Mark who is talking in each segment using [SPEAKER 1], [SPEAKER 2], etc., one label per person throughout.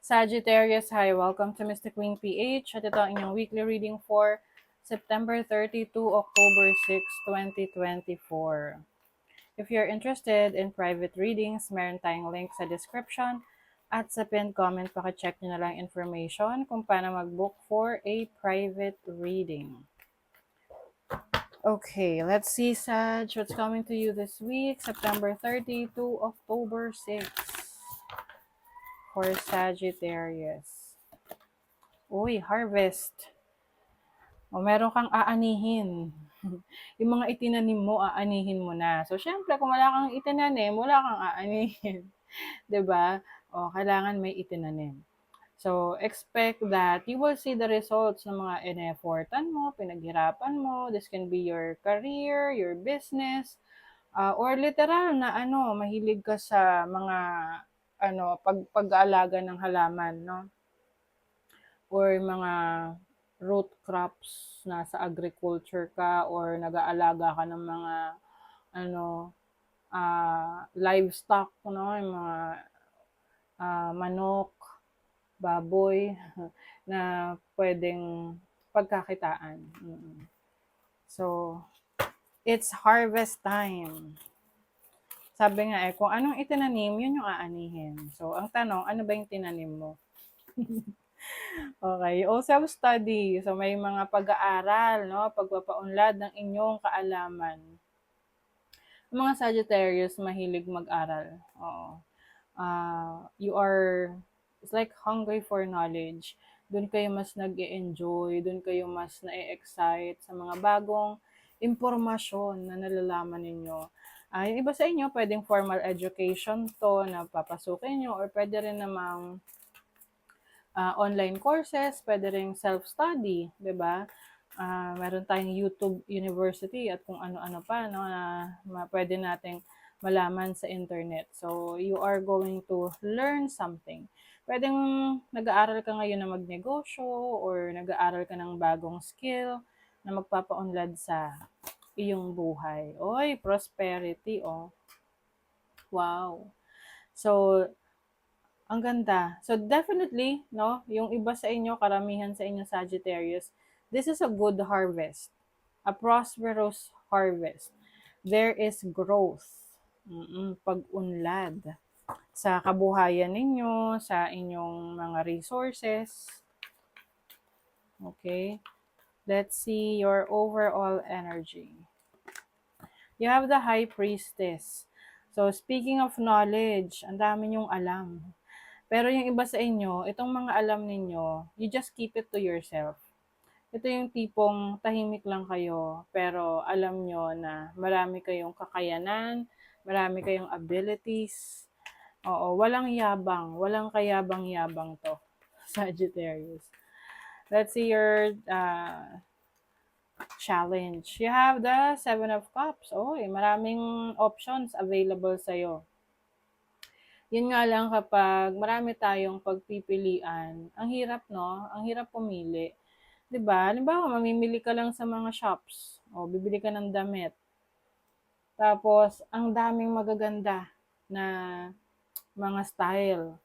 [SPEAKER 1] Sagittarius, hi, welcome to Mystic Queen PH. At ito ang inyong weekly reading for September 30 to October 6, 2024. If you're interested in private readings, meron tayong link sa description at sa pinned comment, check nyo na lang information kung paano mag-book for a private reading. Okay, let's see, Sag, what's coming to you this week, September 30 to October 6 for Sagittarius. Uy, harvest. O meron kang aanihin. Yung mga itinanim mo, aanihin mo na. So, syempre, kung wala kang itinanim, wala kang aanihin. 'Di ba? O, kailangan may itinanim. So, expect that you will see the results ng mga in-effortan mo, pinaghirapan mo. This can be your career, your business, or literal na mahilig ka sa mga pag-aalaga ng halaman, no? Or mga root crops na sa agriculture ka or nag-aalaga ka ng mga livestock, no? Yung mga manok, baboy na pwedeng pagkakitaan. So, it's harvest time. Sabi nga kung anong itinanim, yun yung aanihin. So, ang tanong, ano ba yung tinanim mo? Okay. O self-study. So, may mga pag-aaral, no? Pagpapaunlad ng inyong kaalaman. Ang mga Sagittarius, mahilig mag-aral. Oo. It's like hungry for knowledge. Doon kayo mas nag-e-enjoy, doon kayo mas na-excite sa mga bagong impormasyon na nalalaman ninyo. Yung iba sa inyo, pwedeng formal education to na papasukin nyo or pwede rin namang online courses, pwede rin self-study, 'di ba? Meron tayong YouTube University at kung ano-ano pa, no, na pwede nating malaman sa internet. So, you are going to learn something. Pwedeng nag-aaral ka ngayon na magnegosyo or nag-aaral ka ng bagong skill na magpapaunlad sa iyong buhay. Oy, prosperity, oh. Wow. So, ang ganda. So definitely, no, yung iba sa inyo, karamihan sa inyo Sagittarius, this is a good harvest. A prosperous harvest. There is growth. Pag-unlad sa kabuhayan ninyo, sa inyong mga resources. Okay? Let's see your overall energy. You have the High Priestess. So, speaking of knowledge, ang dami nyong alam. Pero yung iba sa inyo, itong mga alam ninyo, you just keep it to yourself. Ito yung tipong tahimik lang kayo, pero alam nyo na marami kayong kakayanan, marami kayong abilities. Oo, walang yabang, walang kayabang-yabang to, Sagittarius. Let's see your challenge. You have the Seven of Cups. Oy, maraming options available sa'yo. Yun nga lang kapag marami tayong pagpipilian, ang hirap, no? Ang hirap pumili. 'Di ba? Halimbawa, mamimili ka lang sa mga shops. O, bibili ka ng damit. Tapos, ang daming magaganda na mga style.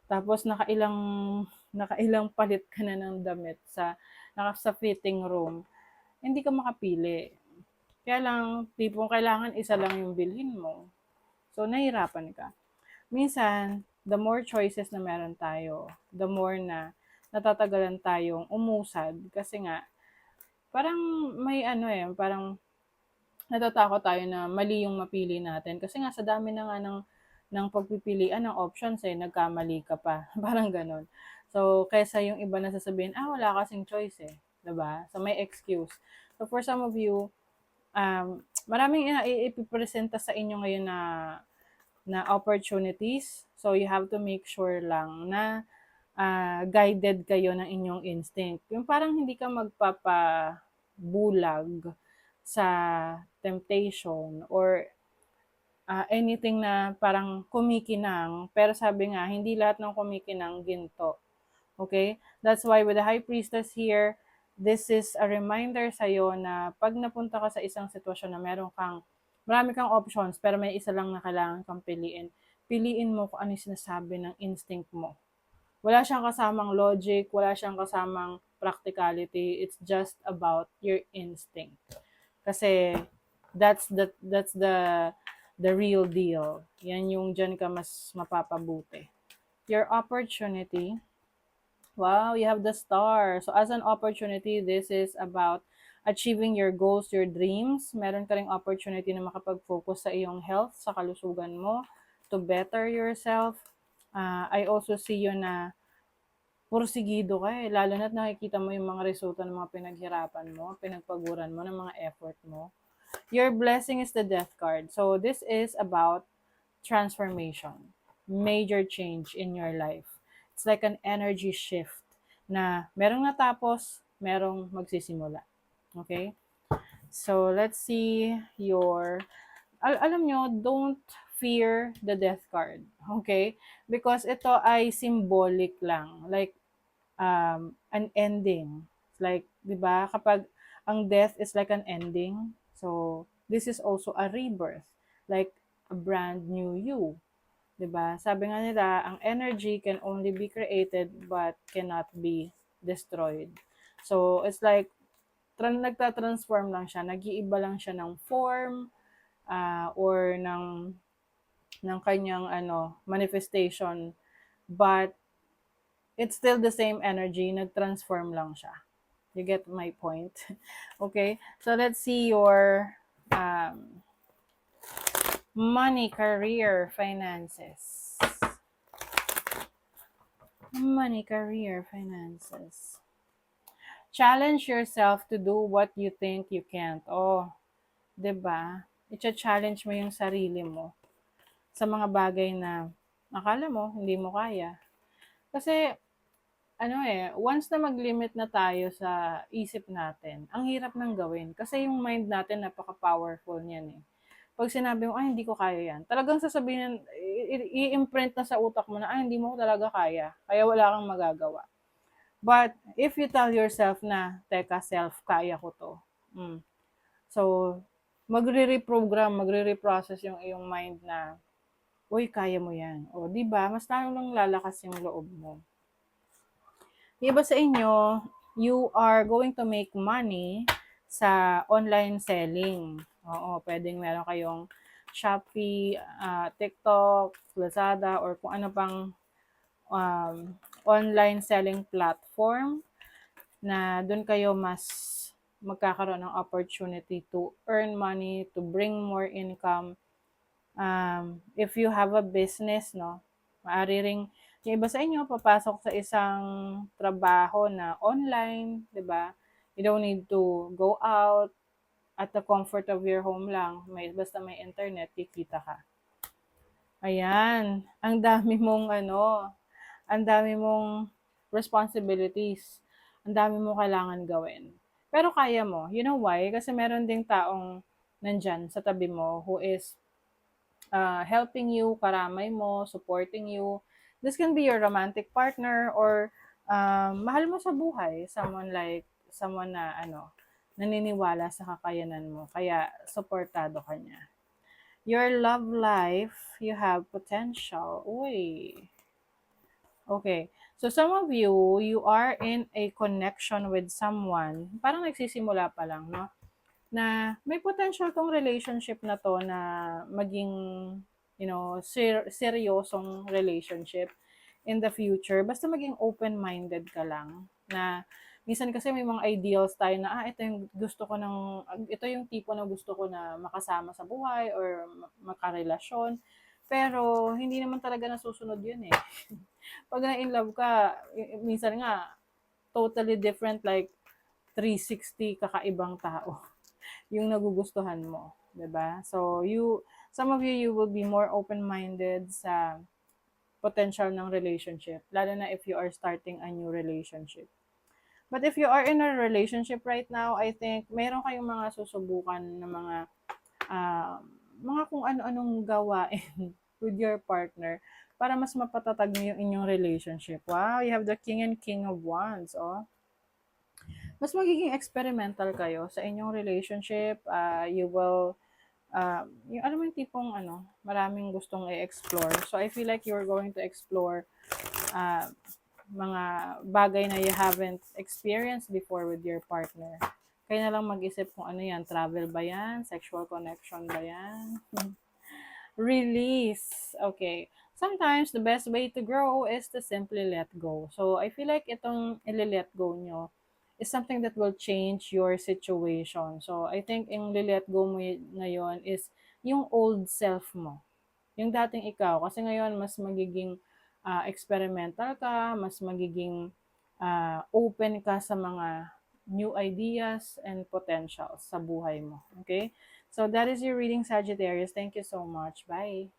[SPEAKER 1] Tapos, nakailang palit ka na ng damit sa fitting room. Hindi ka makapili. Kaya lang, tipong kailangan isa lang yung bilhin mo. So, nahihirapan ka. Minsan, the more choices na meron tayo, the more na natatagalan tayong umusad. Kasi nga, parang may parang natatakot tayo na mali yung mapili natin. Kasi nga, sa dami na nga ng pagpipilian ng options nagkamali ka pa. Parang ganon. So, kaysa yung iba na sasabihin, wala kasing choice eh. 'Di ba? So, may excuse. So, for some of you, maraming ipipresenta sa inyo ngayon na opportunities. So, you have to make sure lang na guided kayo ng inyong instinct. Yung parang hindi ka magpapabulag sa temptation or anything na parang kumikinang. Pero sabi nga, hindi lahat ng kumikinang ginto. Okay? That's why with the High Priestess here, this is a reminder sa'yo na pag napunta ka sa isang sitwasyon na marami kang options, pero may isa lang na kailangan kang piliin. Piliin mo kung ano yung sinasabi ng instinct mo. Wala siyang kasamang logic, wala siyang kasamang practicality. It's just about your instinct. Kasi that's the real deal. Yan yung dyan ka mas mapapabuti. Your opportunity. Wow, you have the star. So as an opportunity, this is about achieving your goals, your dreams. Meron ka ring opportunity na makapag-focus sa iyong health, sa kalusugan mo, to better yourself. I also see you na pursigido ka eh. Lalo na't nakikita mo yung mga resulta ng mga pinaghirapan mo, pinagpaguran mo, ng mga effort mo. Your blessing is the death card. So this is about transformation, major change in your life. It's like an energy shift na merong natapos, merong magsisimula. Okay? So let's see your alam nyo, don't fear the death card. Okay? Because ito ay symbolic lang. Like an ending. Like, 'di ba? Kapag ang death is like an ending, so this is also a rebirth, like a brand new you, 'di ba? Sabi nga nila, ang energy can only be created but cannot be destroyed. So, it's like nagta-transform lang siya, nag-iiba lang siya ng form or ng kanyang manifestation, but it's still the same energy, nag-transform lang siya. You get my point? Okay, so let's see your money, career, finances. Money, career, finances. Challenge yourself to do what you think you can't. Oh, 'di ba? I-challenge mo yung sarili mo sa mga bagay na akala mo hindi mo kaya. Kasi once na mag-limit na tayo sa isip natin, ang hirap nang gawin. Kasi yung mind natin napaka-powerful niyan eh. Pag sinabi mo, ay hindi ko kaya yan, talagang sasabihin, i-imprint na sa utak mo na, ay hindi mo talaga kaya, kaya wala kang magagawa. But if you tell yourself na, teka self, kaya ko to. So, magre-reprogram, magre-reprocess yung iyong mind na, uy, kaya mo yan. O, di ba? Mas lalong lalakas yung loob mo. Iba sa inyo, you are going to make money sa online selling. Oo, pwedeng meron kayong Shopee, TikTok, Lazada, or kung ano pang online selling platform na doon kayo mas magkakaroon ng opportunity to earn money, to bring more income. If you have a business, no, maaari ring yung iba sa inyo papasok sa isang trabaho na online, 'di ba? You don't need to go out, at the comfort of your home lang. Basta may internet, kikita ka. Ayan, ang dami mong responsibilities. Ang dami mong kailangan gawin. Pero kaya mo. You know why? Kasi meron ding taong nandyan sa tabi mo who is helping you, karamay mo, supporting you. This can be your romantic partner or mahal mo sa buhay. Someone na naniniwala sa kakayanan mo. Kaya, supportado ka niya. Your love life, you have potential. Uy. Okay. So, some of you, you are in a connection with someone. Parang nagsisimula pa lang, no? Na may potential tong relationship na to na maging, seryosong relationship in the future. Basta maging open-minded ka lang. Na, minsan kasi may mga ideals tayo na, ito yung tipo na gusto ko na makasama sa buhay or makarelasyon. Pero, hindi naman talaga nasusunod yun eh. Pag na-in-love ka, minsan nga, totally different, like 360 kakaibang tao yung nagugustuhan mo, 'di ba? So, some of you will be more open-minded sa potential ng relationship, lalo na if you are starting a new relationship. But if you are in a relationship right now, I think meron kayong mga susubukan na mga kung ano-anong gawain with your partner para mas mapatatag niyo yung inyong relationship. Wow, you have the King and King of Wands, oh. Mas magiging experimental kayo sa inyong relationship. You will, yung alam mo yung tipong maraming gustong i-explore. So, I feel like you're going to explore mga bagay na you haven't experienced before with your partner. Kaya na lang mag-isip kung ano yan, travel ba yan, sexual connection ba yan. Release. Okay. Sometimes the best way to grow is to simply let go. So I feel like itong ili-let go nyo is something that will change your situation. So I think yung li-let go mo na yon is yung old self mo, yung dating ikaw. Kasi ngayon mas magiging experimental ka, mas magiging open ka sa mga new ideas and potentials sa buhay mo. Okay? So that is your reading, Sagittarius. Thank you so much. Bye.